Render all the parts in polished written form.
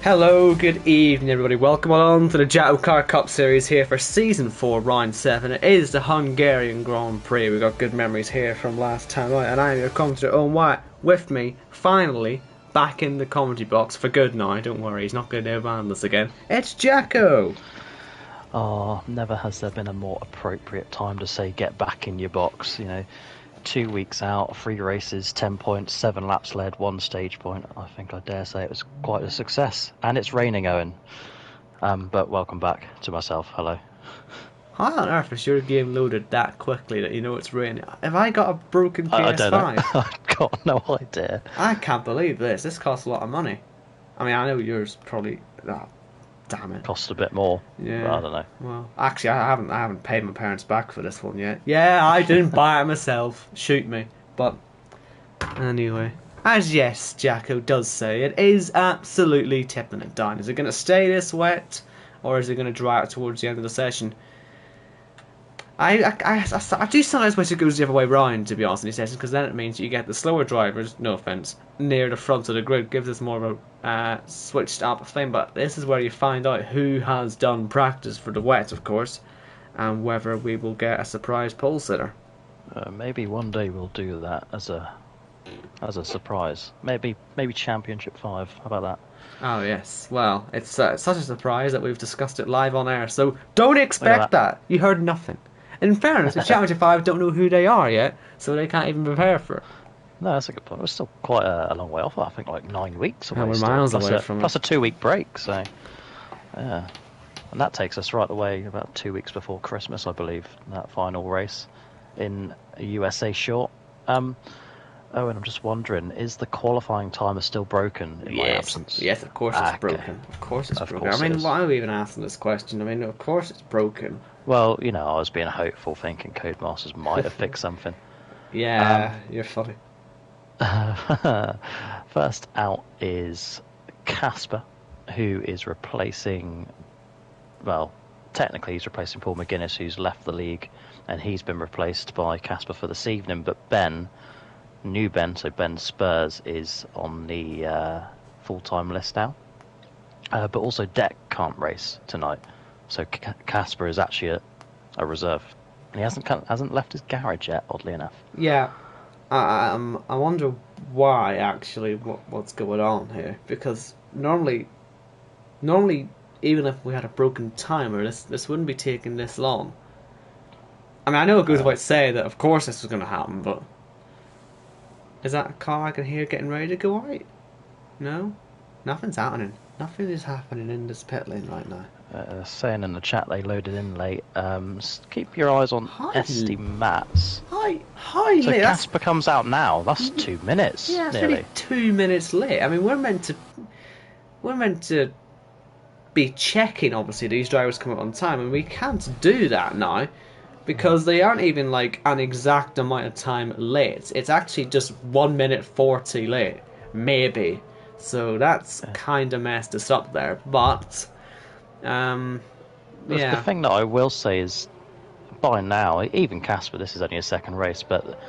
Hello, good evening everybody, welcome on to the JACKOCAR Cup Series here for Season 4, Round 7. It is the Hungarian Grand Prix. We've got good memories here from last time out, and I'm your commentator Owen White. With me, finally, back in the commentary box for good now, don't worry, he's not going to abandon us again. It's Jacko! Oh, never has there been a more appropriate time to say get back in your box, 2 weeks out, 3 races, 10 points, 7 laps led, 1 stage point. I think I dare say it was quite a success. And it's raining, Owen. But welcome back to myself. Hello. How on earth is your game loaded that quickly that you know it's raining? Have I got a broken PS5? I don't know. I've got no idea. I can't believe this. This costs a lot of money. I mean, I know yours probably... Oh, damn it. Cost a bit more. Yeah. I don't know. Well, actually, I haven't paid my parents back for this one yet. Yeah, I didn't buy it myself. Shoot me. But anyway, as yes, Jacko does say, it is absolutely tipping it down. Is it going to stay this wet, or is it going to dry out towards the end of the session? I do sometimes wish it goes the other way round, to be honest, in these sessions, because then it means you get the slower drivers, no offence, near the front of the grid. Gives us more of a switched up thing, but this is where you find out who has done practice for the wet, of course, and whether we will get a surprise pole sitter. Maybe one day we'll do that as a surprise. Maybe Championship 5. How about that? Oh yes, well, it's such a surprise that we've discussed it live on air, so don't expect that. You heard nothing. In fairness, the Championship 5 don't know who they are yet, so they can't even prepare for it. No, that's a good point. We're still quite a long way off. I think like 9 weeks away. We're miles away from it. Plus a 2-week break, so yeah. And that takes us right away about 2 weeks before Christmas, I believe, that final race in USA Short. Owen, I'm just wondering, is the qualifying timer still broken in my absence? Yes, of course it's broken. Of course it's broken. I mean, why are we even asking this question? I mean, of course it's broken. Well, I was being hopeful, thinking Codemasters might have fixed something. Yeah, you're funny. First out is Casper, who is replacing... Well, technically he's replacing Paul McGuinness, who's left the league, and he's been replaced by Casper for this evening. But Ben, new Ben, so Ben Spurs, is on the full-time list now. But also Deck can't race tonight. So Casper is actually a reserve. And he hasn't left his garage yet, oddly enough. Yeah, I wonder why actually what's going on here, because normally even if we had a broken timer, this wouldn't be taking this long. I mean, I know it goes without saying that of course this was going to happen, but is that a car I can hear getting ready to go out? No, nothing's happening. Nothing is happening in this pit lane right now. Saying in the chat they loaded in late. Keep your eyes on SD Mats. Hi, so Lee. Casper comes out now. That's 2 minutes. Yeah, it's nearly really 2 minutes late. I mean, we're meant to be checking. Obviously, these drivers come up on time, and we can't do that now because they aren't even like an exact amount of time late. It's actually just 1 minute 40 late, maybe. So that's kind of messed us up there, but yeah. The thing that I will say is, by now, even Casper, this is only a second race, but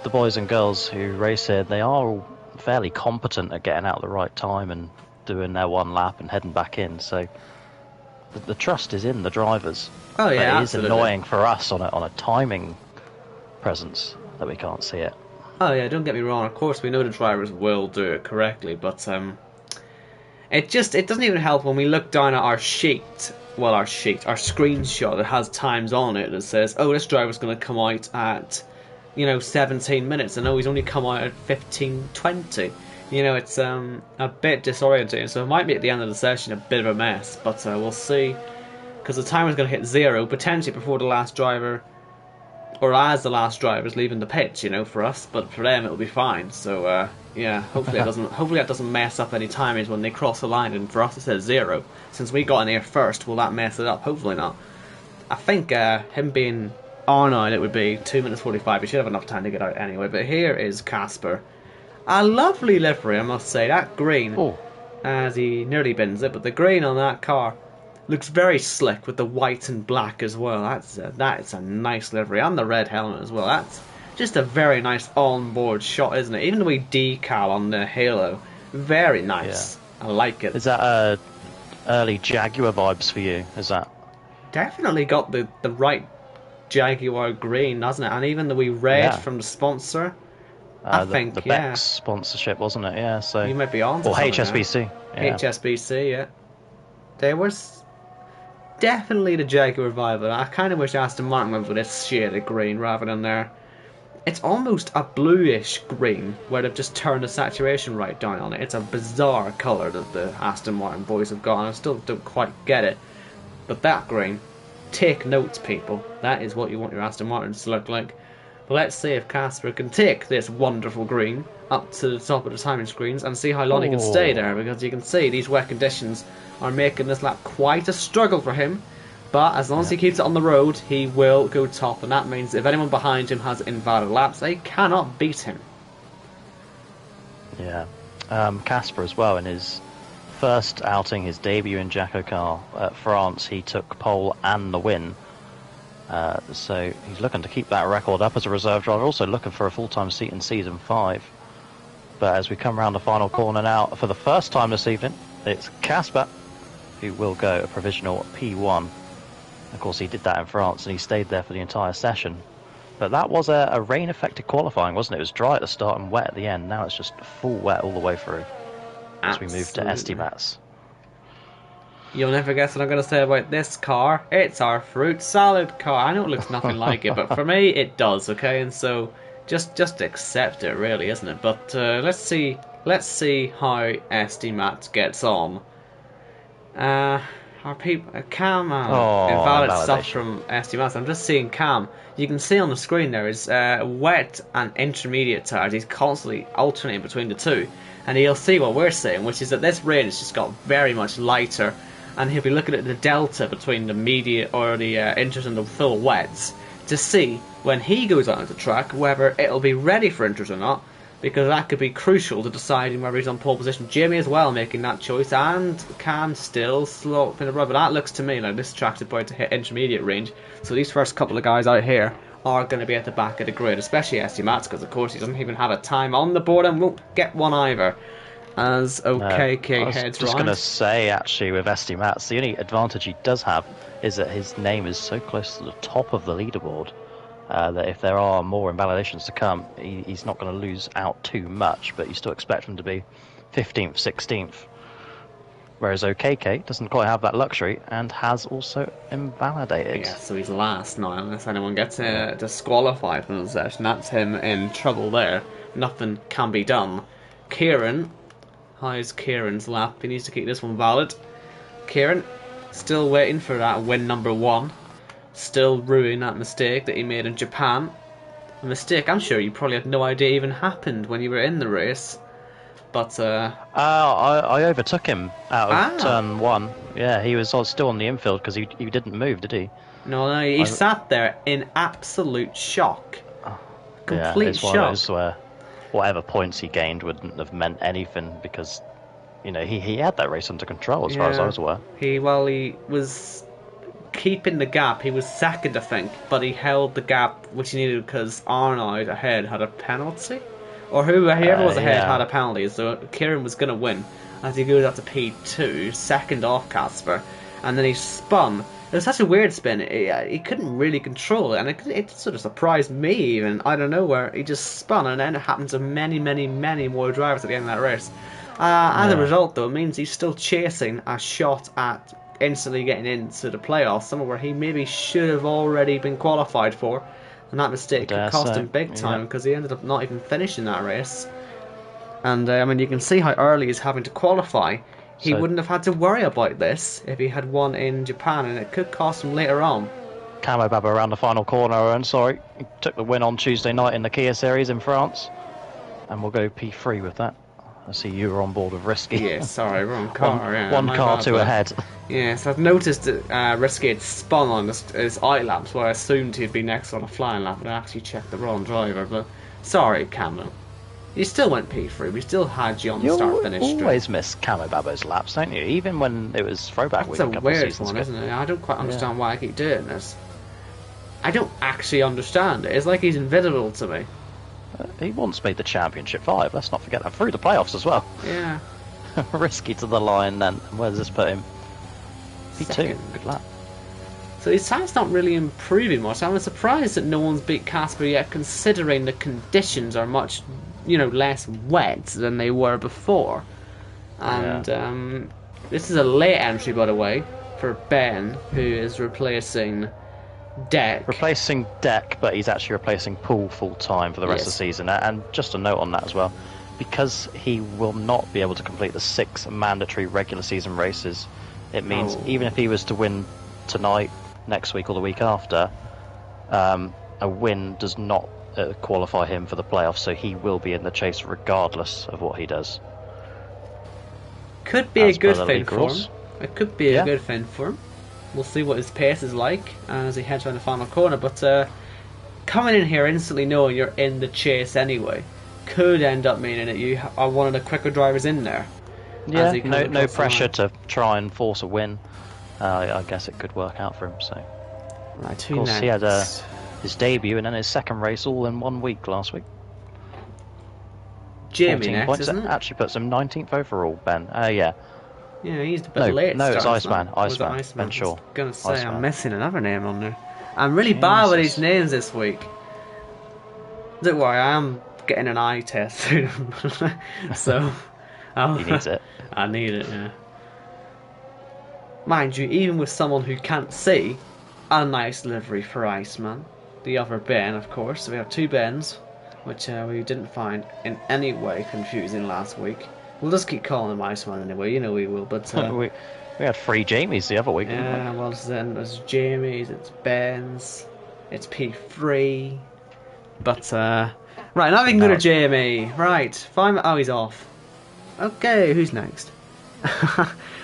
the boys and girls who race here, they are all fairly competent at getting out at the right time and doing their one lap and heading back in. So the trust is in the drivers. Oh yeah, but it absolutely. is annoying for us on a timing presence that we can't see it. Oh yeah, don't get me wrong, of course we know the drivers will do it correctly, but it doesn't even help when we look down at our sheet, our screenshot that has times on it that says, oh, this driver's going to come out at, 17 minutes, and oh, he's only come out at 15:20. It's a bit disorientating, so it might be at the end of the session a bit of a mess, but we'll see, because the timer's going to hit 0, potentially before the last driver, or as the last driver's leaving the pitch, for us, but for them it'll be fine. So yeah, hopefully that doesn't mess up any timings when they cross the line, and for us it says 0. Since we got in here first, will that mess it up? Hopefully not. I think him being on out, it would be 2 minutes 45. He should have enough time to get out anyway. But here is Casper. A lovely livery, I must say. That green, as he nearly bins it, but the green on that car looks very slick with the white and black as well. That's a nice livery, and the red helmet as well. That's just a very nice on-board shot, isn't it? Even the wee decal on the halo, very nice. I like it. Is that early Jaguar vibes for you? Is that? Definitely got the right Jaguar green, doesn't it? And even the wee red Yeah. from the sponsor. I The think, yeah. Bex sponsorship, wasn't it? Yeah, so... You might be on to Or something HSBC, there. yeah. HSBC, yeah. There was definitely the Jaguar vibe, and I kind of wish Aston Martin went with this shade of green rather than their... It's almost a bluish green, where they've just turned the saturation right down on it. It's a bizarre colour that the Aston Martin boys have got, and I still don't quite get it. But that green, take notes, people. That is what you want your Aston Martins to look like. But let's see if Casper can take this wonderful green up to the top of the timing screens and see how long he can stay there, because you can see these wet conditions are making this lap quite a struggle for him. But as long as he keeps it on the road, he will go top, and that means if anyone behind him has invalid laps, they cannot beat him. Yeah. Casper as well, in his first outing, his debut in JACKOCAR at France, he took pole and the win. So he's looking to keep that record up as a reserve driver, also looking for a full-time seat in Season 5. But as we come around the final corner now, for the first time this evening, it's Casper who will go a provisional P1. Of course, he did that in France, and he stayed there for the entire session. But that was a rain-affected qualifying, wasn't it? It was dry at the start and wet at the end. Now it's just full wet all the way through as we move to Estimats. You'll never guess what I'm going to say about this car. It's our fruit salad car. I know it looks nothing like it, but for me, it does, okay? And so, just accept it, really, isn't it? But let's see how Estimats gets on. Our people, Cam, invalid stuff from Estimats. I'm just seeing Cam. You can see on the screen there is wet and intermediate tires. He's constantly alternating between the two, and he'll see what we're saying, which is that this rain has just got very much lighter, and he'll be looking at the delta between the mediate or the inters and the full wets to see when he goes out onto the track whether it'll be ready for inters or not, because that could be crucial to deciding whether he's on pole position. Jimmy as well making that choice, and Cam still slow up in the road. But that looks to me like this track's about to hit intermediate range, so these first couple of guys out here are going to be at the back of the grid, especially ST Mats, because of course he doesn't even have a time on the board and won't get one either. As OKK heads round. I was just going to say, actually, with ST Mats, the only advantage he does have is that his name is so close to the top of the leaderboard that if there are more invalidations to come, he's not going to lose out too much, but you still expect him to be 15th, 16th. Whereas OKK doesn't quite have that luxury and has also invalidated. Yeah, so he's last now, unless anyone gets disqualified from the session. That's him in trouble there. Nothing can be done. Kieran, how's Kieran's lap? He needs to keep this one valid. Kieran, still waiting for that win number 1. Still ruining that mistake that he made in Japan. A mistake I'm sure you probably had no idea even happened when you were in the race. But I overtook him out of turn 1. Yeah, he was still on the infield because he didn't move, did he? No, he sat there in absolute shock. Complete shock. One of those where whatever points he gained wouldn't have meant anything because, you know, he had that race under control as far as I was aware. He was keeping the gap. He was second, I think, but he held the gap which he needed because Arnold ahead had a penalty, or whoever was ahead had a penalty. So Kieran was going to win as he goes up to P2, second off Casper, and then he spun. It was such a weird spin. He couldn't really control it, and it sort of surprised me even. I don't know where he just spun, and then it happened to many more drivers at the end of that race. As a result, though, it means he's still chasing a shot at instantly getting into the playoffs, somewhere where he maybe should have already been qualified for, and that mistake could cost him big time because he ended up not even finishing that race. And I mean, you can see how early he's having to qualify. He wouldn't have had to worry about this if he had won in Japan, and it could cost him later on. Camo Baba around the final corner, and he took the win on Tuesday night in the Kia Series in France, and we'll go P3 with that. I see you were on board with Risky. Yeah, sorry, wrong car. One car two ahead. Yes, I've noticed that Risky had spun on his eye laps, where I assumed he'd be next on a flying lap, but I actually checked the wrong driver. But sorry, Camo. You still went P3, we still had you on the start-finish straight. You always miss Camo Babo's laps, don't you? Even when it was throwback week a couple of seasons ago. That's a weird one, isn't it? I don't quite understand why I keep doing this. I don't actually understand it. It's like he's invisible to me. He once made the Championship 5, let's not forget that, through the playoffs as well. Yeah. Risky to the line then. Where does this put him? P2. Second. Good luck. So his time's not really improving much. I'm surprised that no one's beat Casper yet, considering the conditions are much, less wet than they were before. And this is a late entry, by the way, for Ben, who is replacing Deck. Replacing Deck, but he's actually replacing Poole full time for the rest of the season. And just a note on that as well, because he will not be able to complete the 6 mandatory regular season races, it means even if he was to win tonight, next week or the week after, a win does not qualify him for the playoffs, so he will be in the chase regardless of what he does. Could be a good thing for him. It could be a good thing for him. We'll see what his pace is like as he heads around the final corner, but coming in here instantly knowing you're in the chase anyway could end up meaning that you are one of the quicker drivers in there. Yeah, no pressure to try and force a win. I guess it could work out for him. So, right, of course, he had his debut and then his second race all in 1 week last week. Jamie 14 next, points, isn't it? Actually puts him 19th overall, Ben. Yeah. Yeah, he's a bit late. No, it's start, Iceman. Ben Shaw. I was going to say, Iceman. I'm missing another name on there. I'm really bad with these names this week. Don't worry, I am getting an eye test through them. So, he needs it. I need it, yeah. Mind you, even with someone who can't see, a nice livery for Iceman. The other Ben, of course. So we have 2 Bens, which we didn't find in any way confusing last week. We'll just keep calling him Iceman anyway, we will, but... we had 3 Jamies the other week, didn't we? Yeah, well, then there's Jamie's, it's Ben's, it's P3, but, right, now we can go to Jamie. Right, oh, he's off. Okay, who's next?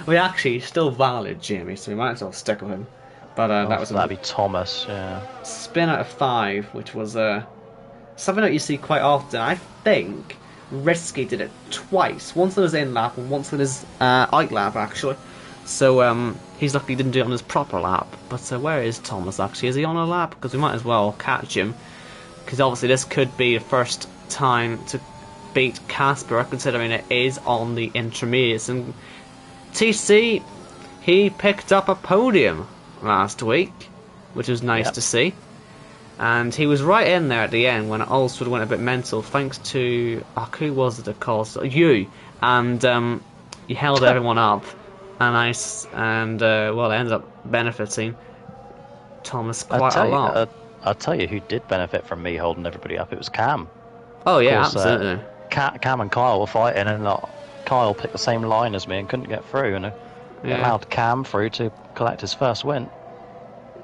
We actually still valid Jamie, so we might as well stick with him. But that'd be Thomas, yeah. Spin out of 5, which was something that you see quite often. I think Risky did it twice. Once on his in lap and once on his out lap, actually. So he's lucky he didn't do it on his proper lap. But where is Thomas, actually? Is he on a lap? Because we might as well catch him. Because obviously this could be the first time to beat Casper, considering it is on the intermediates. And TC, he picked up a podium last week, which was nice to see. And he was right in there at the end when it all sort of went a bit mental, thanks to who was it that caused you? And you held everyone up, and well, it ended up benefiting Thomas quite a lot. I'll tell you who did benefit from me holding everybody up. It was Cam. Oh yeah, absolutely. Cam and Kyle were fighting, and Kyle picked the same line as me and couldn't get through, and it allowed Cam through to collect his first win.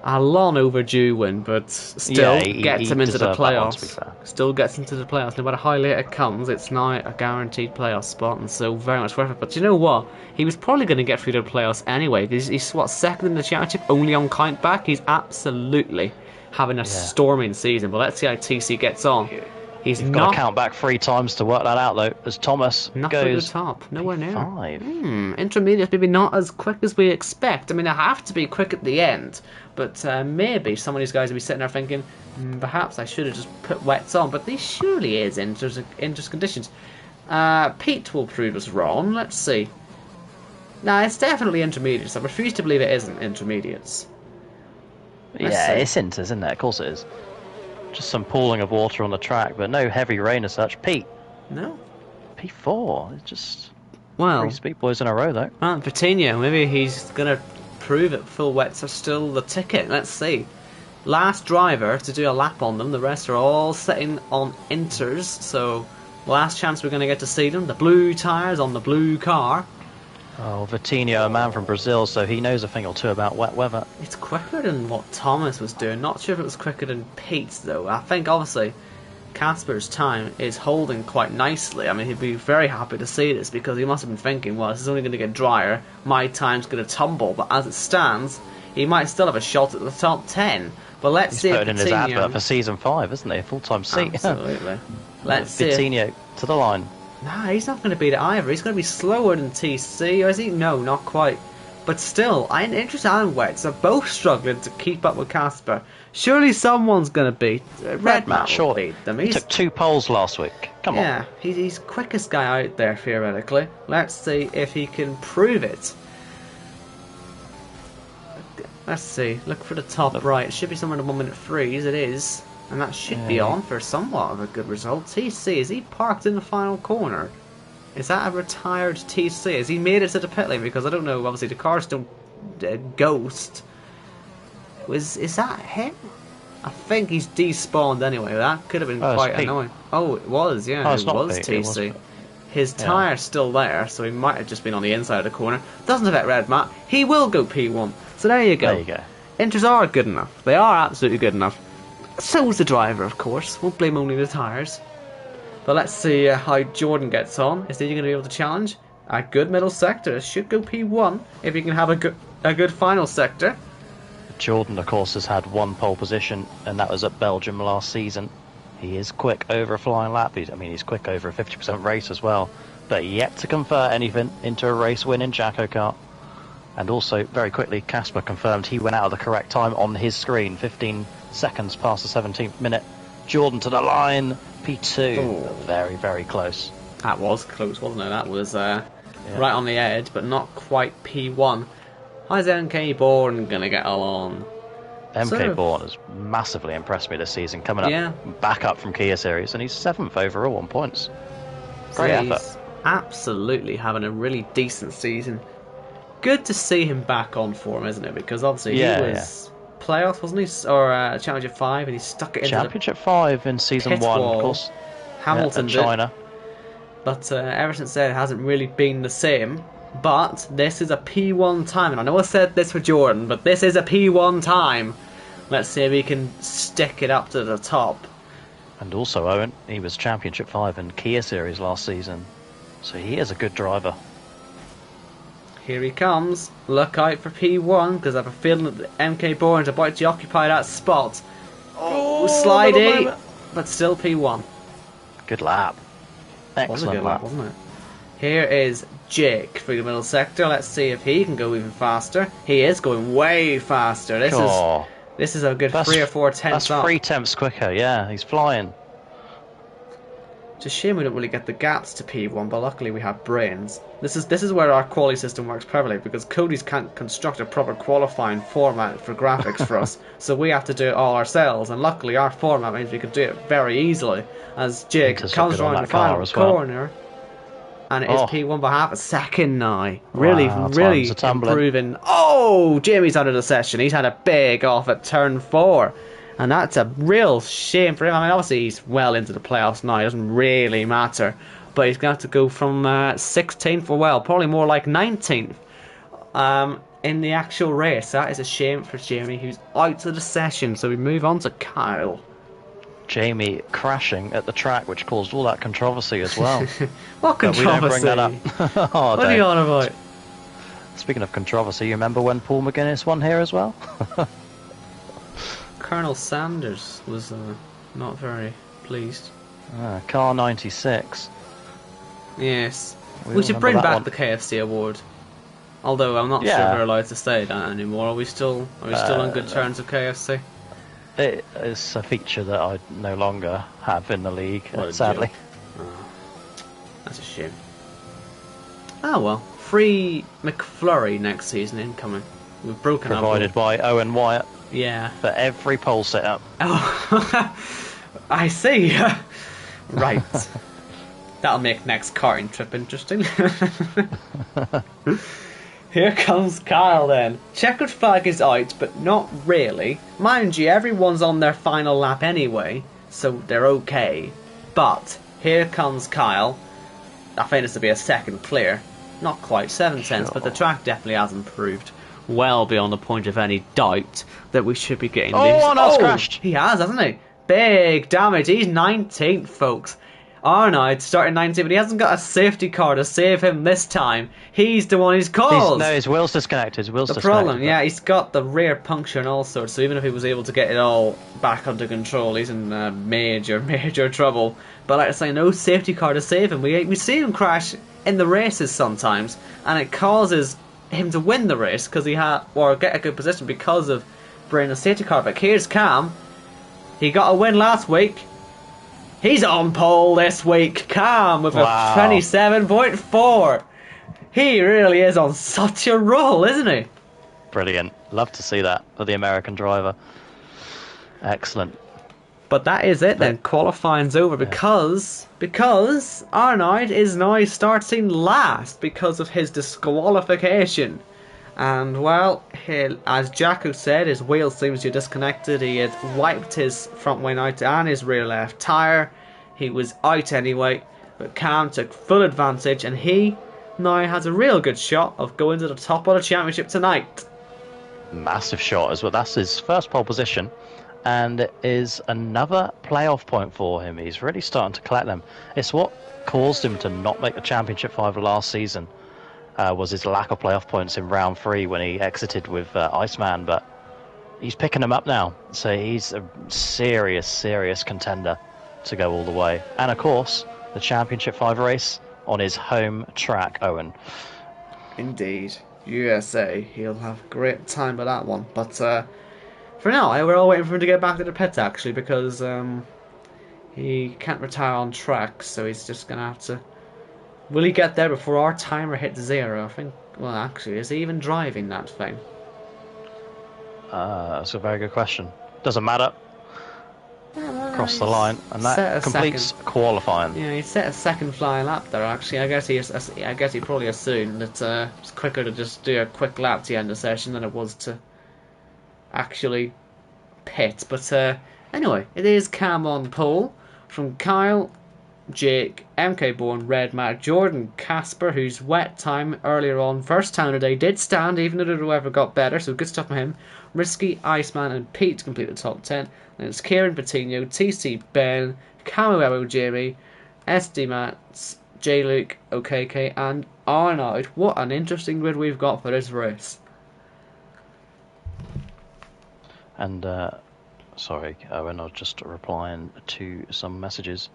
A long overdue win, but still gets him into the playoffs. Still gets into the playoffs. No matter how late it comes, it's now a guaranteed playoff spot, and so very much worth it. But you know what? He was probably going to get through the playoffs anyway. He's second in the championship, only on count back. He's absolutely having a storming season. But let's see how TC gets on. He's You've got to count back 3 times to work that out, though, as Thomas goes to the top. Nowhere near. 5. Intermediate, maybe not as quick as we expect. I mean, they have to be quick at the end, but maybe some of these guys will be sitting there thinking, perhaps I should have just put wets on, but this surely is interest conditions. Pete will prove us wrong. Let's see. No, it's definitely intermediates. I refuse to believe it isn't intermediates. It's inters, isn't it? Of course it is. Just some pooling of water on the track, but no heavy rain as such. Pete? No. P4. It's just 3 speed boys in a row, though. Patino, maybe he's going to prove that full wets are still the ticket. Let's see. Last driver to do a lap on them. The rest are all sitting on inters, so last chance we're going to get to see them. The blue tyres on the blue car. Oh, Vitinho, a man from Brazil, so he knows a thing or two about wet weather. It's quicker than what Thomas was doing. Not sure if it was quicker than Pete's, though. I think, obviously, Casper's time is holding quite nicely. I mean, he'd be very happy to see this because he must have been thinking, well, this is only going to get drier. My time's going to tumble. But as it stands, he might still have a shot at the top 10. But let's see if He's putting in his advert for Season 5, isn't he? A full-time seat. Absolutely. Let's see. Vitinho to the line. Nah, he's not going to beat it either. He's going to be slower than TC, or is he? No, not quite. But still, Interest and Wets are both struggling to keep up with Casper. Surely someone's going to beat Red Matt. Sure, beat them. He took 2 poles last week. Come on. Yeah, he's quickest guy out there theoretically. Let's see if he can prove it. Let's see. Look for the top right. It should be somewhere in the 1:03s. It is. And that should be on for somewhat of a good result. TC, is he parked in the final corner? Is that a retired TC? Has he made it to the pit lane? Because I don't know, obviously the cars don't ghost. Is that him? I think he's despawned anyway. That could have been quite annoying. Oh, it was, yeah. Oh, it was TC. His tyre's still there, so he might have just been on the inside of the corner. Doesn't affect Red Matt. He will go P1. So there you go. There you go. Inters are good enough. They are absolutely good enough. So's the driver, of course. Won't blame only the tyres. But let's see how Jordan gets on. Is he going to be able to challenge? A good middle sector. It should go P1 if he can have a good final sector. Jordan, of course, has had 1 pole position, and that was at Belgium last season. He is quick over a flying lap. He's quick over a 50% race as well. But yet to convert anything into a race win in JACKOCAR. And also, very quickly, Casper confirmed he went out at the correct time on his screen, 15 seconds past the 17th minute. Jordan to the line, P2. Ooh. Very, very close. That was close, wasn't it? That was right on the edge, but not quite P1. How's MK Bourne going to get along? MK Bourne has massively impressed me this season, coming up back up from Kia Series, and he's 7th overall on points. Great effort. He's absolutely having a really decent season. Good to see him back on form, isn't it? Because obviously he was playoffs, wasn't he? Or Championship 5, and he stuck it into Championship 5 in Season 1, of course. Hamilton did. China. But ever since then, it hasn't really been the same. But this is a P1 time, and I know I said this for Jordan, but this is a P1 time. Let's see if he can stick it up to the top. And also, Owen, he was Championship 5 in Kia Series last season, so he is a good driver. Here he comes. Look out for P1, because I have a feeling that MK Bourne's about to occupy that spot. Oh, slidey, but still P1. Good lap. Excellent lap, wasn't it? Here is Jake through the middle sector. Let's see if he can go even faster. He is going way faster. This is a good 3 or 4 tenths That's 3 tenths quicker, yeah. He's flying. It's a shame we don't really get the gaps to P1, but luckily we have brains. This is where our quality system works perfectly, because Cody's can't construct a proper qualifying format for graphics for us, so we have to do it all ourselves, and luckily our format means we can do it very easily, as Jake comes around the final corner, and it is P1 by half a second now. Really improving. Oh, Jamie's out of the session. He's had a big off at turn 4. And that's a real shame for him. I mean, obviously he's well into the playoffs now. It doesn't really matter. But he's going to have to go from 16th, or well, probably more like 19th in the actual race. That is a shame for Jamie, who's out of the session. So we move on to Kyle. Jamie crashing at the track, which caused all that controversy as well. What controversy? But we don't bring that up. What are you on about? Speaking of controversy, you remember when Paul McGuinness won here as well? Colonel Sanders was not very pleased. Car 96. Yes. We should bring back the KFC award. Although I'm not sure we're allowed to say that anymore. Are we still on good terms with KFC? It is a feature that I no longer have in the league, sadly. That's a shame. Oh well. Free McFlurry next season incoming. We've broken up. Provided by Owen Wyatt. Yeah. For every pole setup. Oh, I see. Right. That'll make next karting trip interesting. Here comes Kyle then. Checkered flag is out, but not really. Mind you, everyone's on their final lap anyway, so they're okay. But here comes Kyle. I think this will be a second clear. Not quite 7 tenths, but the track definitely has improved. Well beyond the point of any doubt that we should be getting these. Arnold's crashed. He has, hasn't he? Big damage. He's 19th, folks. Arnold starting 19th, but he hasn't got a safety car to save him this time. He's the one who's caused. His wheel's disconnected. The problem, yeah, he's got the rear puncture and all sorts, so even if he was able to get it all back under control, he's in major trouble. But like I say, no safety car to save him. We see him crash in the races sometimes, and it causes him to win the race because he had, or get a good position because of bringing a safety car back. Here's Cam. He got a win last week. He's on pole this week. Cam with a 27.4. He really is on such a roll, isn't he? Brilliant. Love to see that for the American driver. Excellent. But that is it then. Qualifying's over because Arnold is now starting last because of his disqualification. And well, as Jacko said, his wheel seems to be disconnected. He had wiped his front wing out and his rear left tyre. He was out anyway, but Cam took full advantage and he now has a real good shot of going to the top of the championship tonight. Massive shot as well. That's his first pole position. And it is another playoff point for him. He's really starting to collect them. It's what caused him to not make the championship final last season, was his lack of playoff points in round 3 when he exited with Iceman. But he's picking them up now. So he's a serious contender to go all the way. And of course, the championship 5 race on his home track, Owen. Indeed. USA. He'll have great time with that one. But for now, we're all waiting for him to get back to the pits, actually, because he can't retire on track, so he's just going to have to... Will he get there before our timer hits 0? I think... Well, actually, is he even driving that thing? That's a very good question. Doesn't matter. Cross the line, and that completes qualifying. Yeah, he set a second flying lap there, actually. I guess he probably assumed that it's quicker to just do a quick lap to end the session than it was to actually pit. But anyway, it is Cam on pole from Kyle, Jake, MK Bourne, Red Matt, Jordan, Casper, whose wet time earlier on, first time today, did stand, even though the whoever got better, so good stuff from him. Risky, Iceman, and Pete to complete the top 10. And it's Kieran, Patino, TC, Ben, Camuello, Jamie, SD Mats, J Luke, OKK, and Arnold. What an interesting grid we've got for this race. And sorry, Owen, I was just replying to some messages.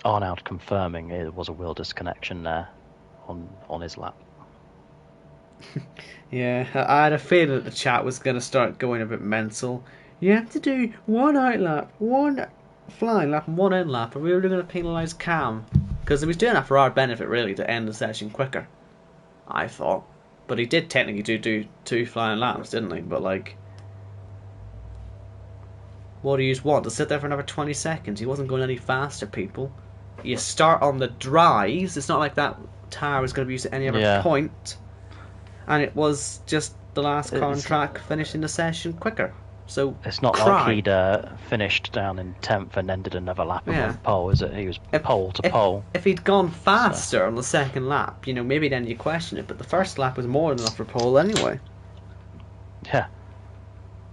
Arnold confirming it was a wheel disconnection there on his lap. Yeah, I had a feeling that the chat was going to start going a bit mental. You have to do one out lap, one flying lap, and one end lap. Are we really going to penalise Cam? Because he was doing that for our benefit, really, to end the session quicker, I thought. But he did technically do 2 flying laps, didn't he? But, like, what do you want? To sit there for another 20 seconds? He wasn't going any faster, people. You start on the dries. It's not like that tyre was going to be used at any other point. And it was just the last car on track finishing the session quicker. So it's not like he'd finished down in 10th and then did another lap on pole, is it? He was pole to pole. If he'd gone faster on the second lap, you know, maybe then you question it. But the first lap was more than enough for pole anyway. Yeah.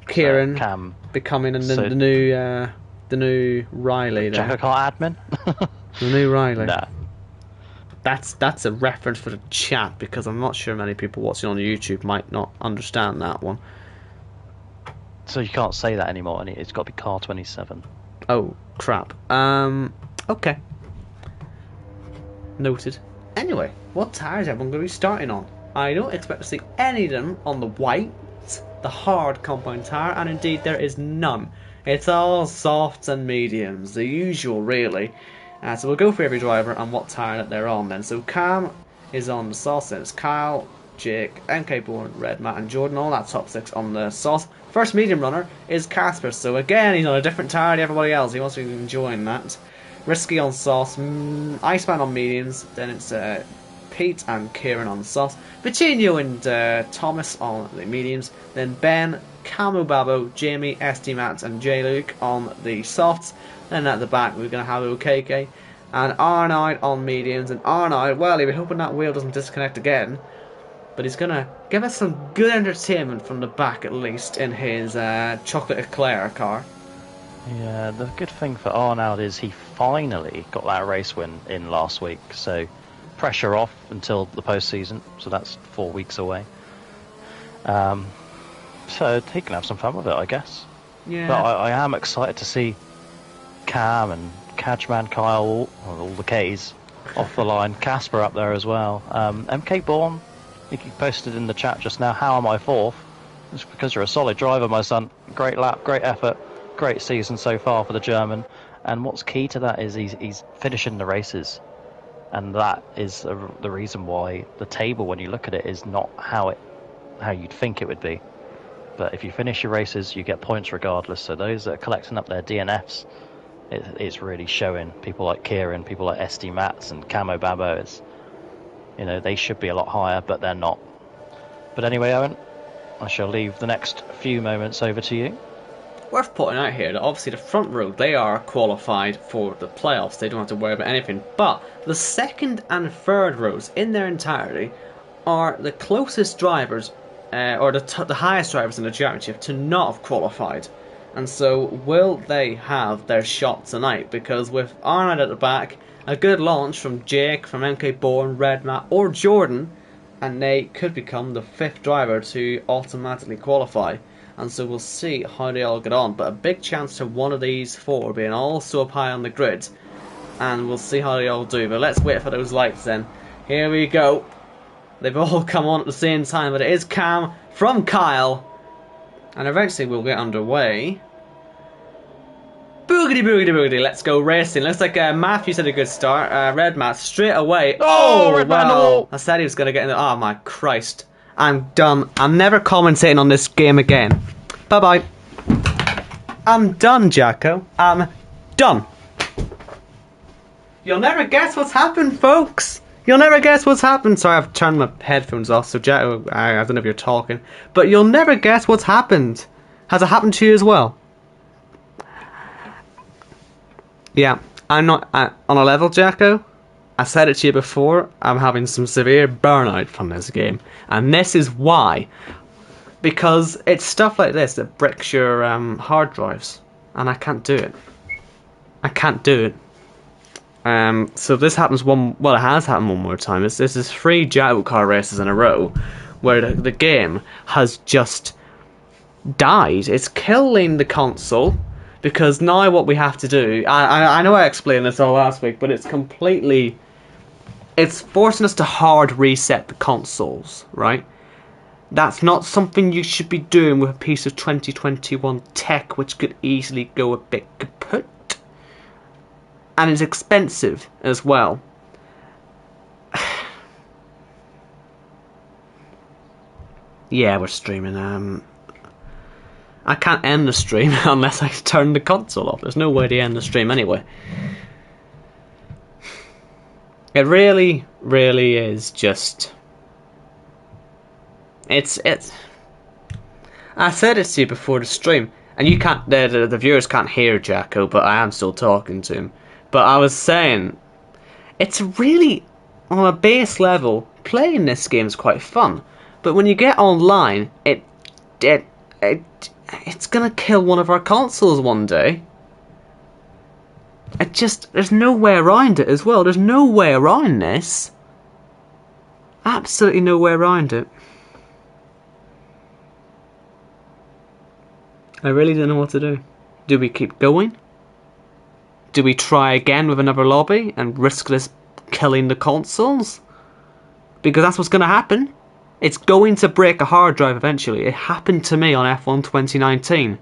Kieran Cam becoming the new Riley there. JACKOCAR admin. The new Riley. Nah. That's a reference for the chat, because I'm not sure many people watching on YouTube might not understand that one. So you can't say that anymore, and it's got to be Car 27. Oh, crap. Okay. Noted. Anyway, what tyres is everyone going to be starting on? I don't expect to see any of them on the white, the hard compound tyre, and indeed there is none. It's all softs and mediums, the usual really. So we'll go for every driver and what tyre that they're on then. So Cam is on the sauce, and it's Kyle, Jake, MK Bourne, Red Matt and Jordan, all that top 6 on the sauce. First medium runner is Casper, so again he's on a different tyre to everybody else. He wants to be enjoying that. Risky on sauce, Iceman on mediums, then it's Pete and Kieran on the sauce, Vicinho and Thomas on the mediums, then Ben, Camu Babo, Jamie, SD Matt and J Luke on the softs. Then at the back we're going to have OKK and Arnold on mediums, and Arnold, well, he'll be hoping that wheel doesn't disconnect again, but he's going to give us some good entertainment from the back at least in his chocolate eclair car. Yeah, the good thing for Arnold is he finally got that race win in last week, so pressure off until the postseason, so that's 4 weeks away. So he can have some fun with it, I guess. Yeah. But I am excited to see Cam and Catchman, Kyle, all the K's off the line. Casper up there as well. MK Bourne He posted in the chat just now, how am I fourth? It's because you're a solid driver, my son. Great lap, great effort, great season so far for the German. And what's key to that is he's finishing the races. And that is the reason why the table, when you look at it, is not how you'd think it would be. But if you finish your races, you get points regardless. So those that are collecting up their DNFs, it's really showing. People like Kieran, people like SD Mats and Camo Babo, they should be a lot higher, but they're not. But anyway, Owen, I shall leave the next few moments over to you. Worth pointing out here that obviously the front row, they are qualified for the playoffs. They don't have to worry about anything. But the second and third rows in their entirety are the closest drivers, or the highest drivers in the championship to not have qualified. And so will they have their shot tonight? Because with Arnold at the back, a good launch from Jake, from MK Bourne, Red Matt or Jordan, and they could become the 5th driver to automatically qualify. And so we'll see how they all get on. But a big chance to one of these 4 being also up high on the grid. And we'll see how they all do. But let's wait for those lights then. Here we go. They've all come on at the same time. But it is Cam from Kyle. And eventually we'll get underway. Boogity, boogity, boogity. Let's go racing. Looks like Matthew's had a good start. Red Matt straight away. Oh, Red Matt in the wall. I said he was going to get in the... Oh, my Christ. I'm done. I'm never commentating on this game again. Bye-bye. I'm done, Jacko. I'm done. You'll never guess what's happened, folks. You'll never guess what's happened. Sorry, I've turned my headphones off, so Jacko, I don't know if you're talking. But you'll never guess what's happened. Has it happened to you as well? Yeah, I'm not on a level, Jacko. I said it to you before, I'm having some severe burnout from this game. And this is why. Because it's stuff like this that bricks your hard drives. And I can't do it. I can't do it. So this happens it has happened one more time. This is 3 JACKOCAR races in a row where the game has just died. It's killing the console. Because now what we have to do... I know I explained this all last week, but it's completely... It's forcing us to hard reset the consoles, right? That's not something you should be doing with a piece of 2021 tech, which could easily go a bit kaput. And it's expensive as well. Yeah, we're streaming. I can't end the stream unless I turn the console off. There's no way to end the stream anyway. It really, really is just... It's... I said it to you before the stream, and you can't... The viewers can't hear Jacko, but I am still talking to him. But I was saying, it's really, on a base level, playing this game is quite fun. But when you get online, it's gonna kill one of our consoles one day. There's no way around it as well. There's no way around this. Absolutely no way around it. I really don't know what to do. Do we keep going? Do we try again with another lobby and risk this killing the consoles? Because that's what's going to happen. It's going to break a hard drive eventually. It happened to me on F1 2019.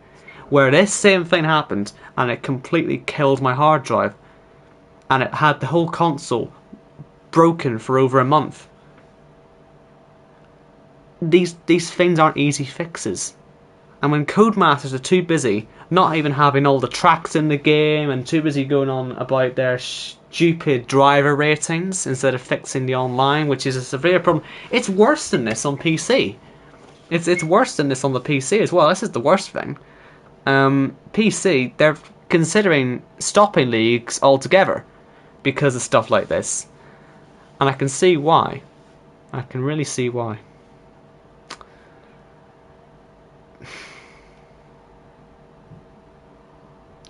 Where this same thing happened and it completely killed my hard drive. And it had the whole console broken for over a month. These things aren't easy fixes. And when Codemasters are too busy not even having all the tracks in the game and too busy going on about their stupid driver ratings instead of fixing the online, which is a severe problem. It's worse than this on PC. It's worse than this on the PC as well. This is the worst thing. PC, they're considering stopping leagues altogether because of stuff like this. And I can see why. I can really see why.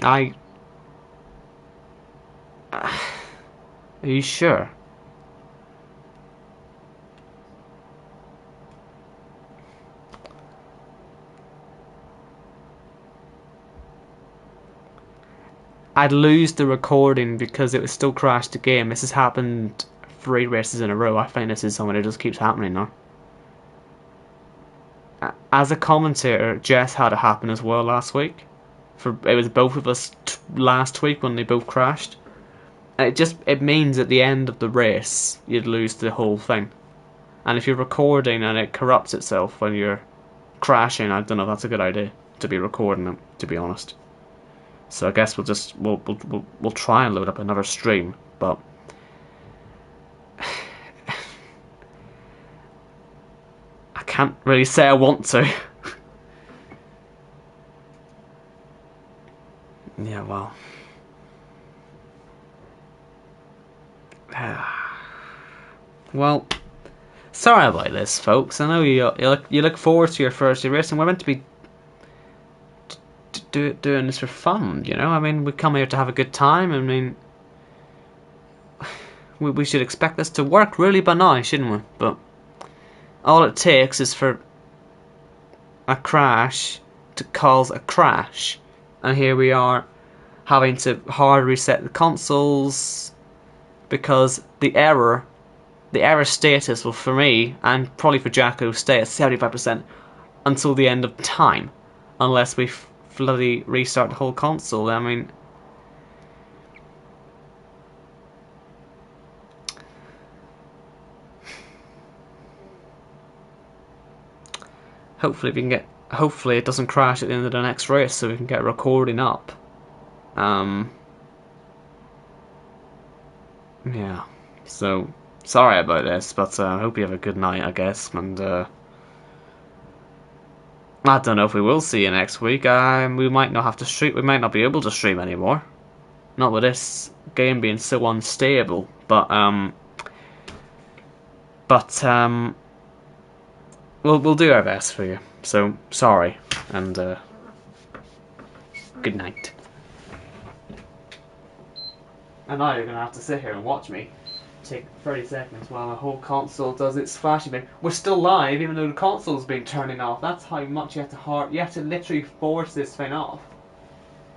Are you sure? I'd lose the recording because it would still crash the game. This has happened 3 races in a row. I think this is something that just keeps happening now. as a commentator, Jess had it happen as well last week. It was both of us last week when they both crashed. And it means at the end of the race you'd lose the whole thing. And if you're recording and it corrupts itself when you're crashing, I don't know if that's a good idea to be recording it, to be honest. So I guess we'll try and load up another stream, but I can't really say I want to. Yeah, well. Well, sorry about this, folks. I know you look forward to your first race, and we're meant to be doing this for fun, you know? I mean, we come here to have a good time. I mean, we should expect this to work really by now, shouldn't we? But all it takes is for a crash to cause a crash. And here we are having to hard reset the consoles because the error status will, for me, and probably for Jacko, stay at 75% until the end of time. Unless we bloody restart the whole console. I mean, hopefully it doesn't crash at the end of the next race so we can get recording up. Yeah, so sorry about this, but I hope you have a good night, I guess, and I don't know if we will see you next week. We might not have to stream. We might not be able to stream anymore. Not with this game being so unstable. But we'll do our best for you. So sorry, and good night. And now you're gonna have to sit here and watch me take 30 seconds while the whole console does its flashing bit. We're still live even though the console's been turning off. That's how much you have to literally force this thing off.